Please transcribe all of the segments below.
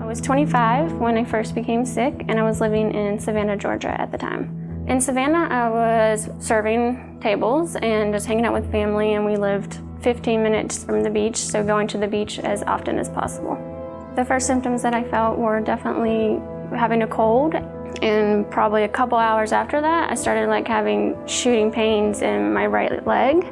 was 25 when I first became sick, and I was living in Savannah, Georgia at the time. In Savannah, I was serving tables and just hanging out with family, and we lived 15 minutes from the beach, so going to the beach as often as possible. The first symptoms that I felt were definitely having a cold, and probably a couple hours after that, I started having shooting pains in my right leg.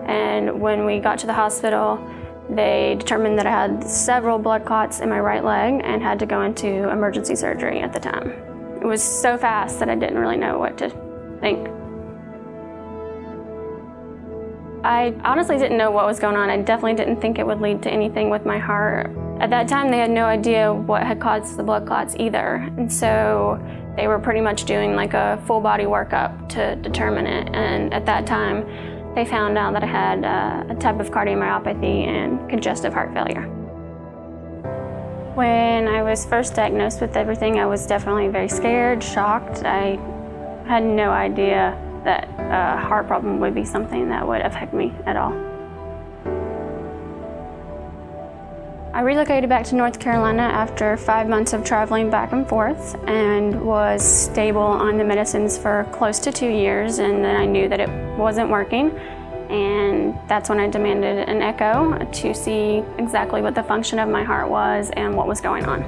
And when we got to the hospital, they determined that I had several blood clots in my right leg and had to go into emergency surgery at the time. It was so fast that I didn't really know what to think. I honestly didn't know what was going on. I definitely didn't think it would lead to anything with my heart. At that time, they had no idea what had caused the blood clots either. And so they were pretty much doing a full body workup to determine it. And at that time, they found out that I had a type of cardiomyopathy and congestive heart failure. When I was first diagnosed with everything, I was definitely very scared, shocked. I had no idea that a heart problem would be something that would affect me at all. I relocated back to North Carolina after 5 months of traveling back and forth and was stable on the medicines for close to 2 years, and then I knew that it wasn't working, and that's when I demanded an echo to see exactly what the function of my heart was and what was going on.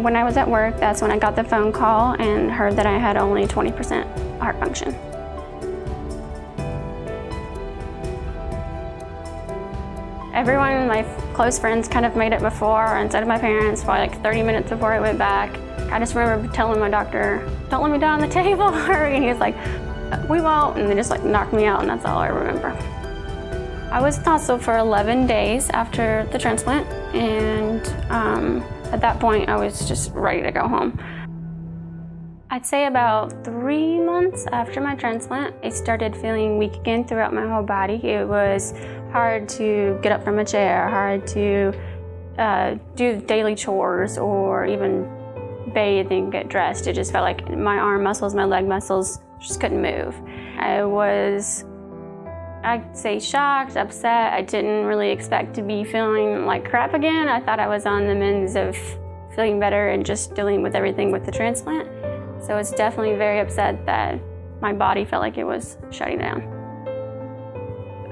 When I was at work, that's when I got the phone call and heard that I had only 20% heart function. Everyone, my close friends, kind of made it before, instead of my parents, probably 30 minutes before I went back. I just remember telling my doctor, "Don't let me die on the table," and he was like, "We won't," and they just knocked me out, and that's all I remember. I was in the hospital for 11 days after the transplant, and at that point I was just ready to go home. I'd say about 3 months after my transplant, I started feeling weak again throughout my whole body. It was hard to get up from a chair, hard to do daily chores or even bathe and get dressed. It just felt like my arm muscles, my leg muscles just couldn't move. I was, I'd say, shocked, upset. I didn't really expect to be feeling like crap again. I thought I was on the mends of feeling better and just dealing with everything with the transplant. So I was definitely very upset that my body felt like it was shutting down.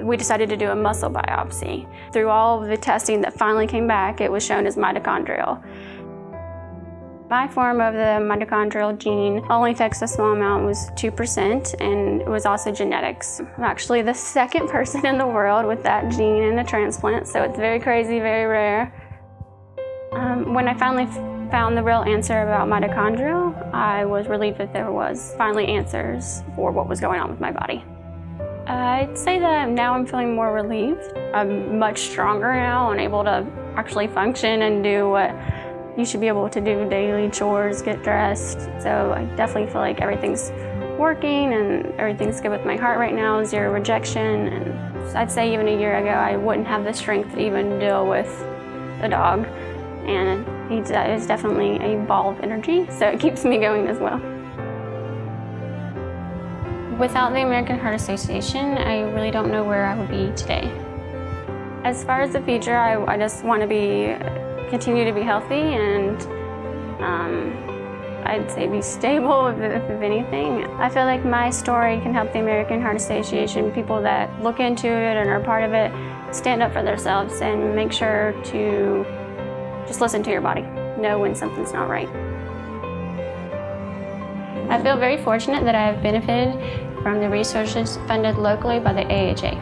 We decided to do a muscle biopsy. Through all of the testing that finally came back, it was shown as mitochondrial. My form of the mitochondrial gene only affects a small amount, was 2%, and it was also genetics. I'm actually the second person in the world with that gene in a transplant, so it's very crazy, very rare. When I finally found the real answer about mitochondrial, I was relieved that there was finally answers for what was going on with my body. I'd say that now I'm feeling more relieved. I'm much stronger now and able to actually function and do what you should be able to do, daily chores, get dressed. So I definitely feel like everything's working and everything's good with my heart right now, 0 rejection. And I'd say even a year ago, I wouldn't have the strength to even deal with the dog. And he is definitely a ball of energy, so it keeps me going as well. Without the American Heart Association, I really don't know where I would be today. As far as the future, I just want to continue to be healthy and I'd say be stable if anything. I feel like my story can help the American Heart Association, people that look into it and are part of it, stand up for themselves and make sure to just listen to your body. Know when something's not right. I feel very fortunate that I have benefited from the resources funded locally by the AHA.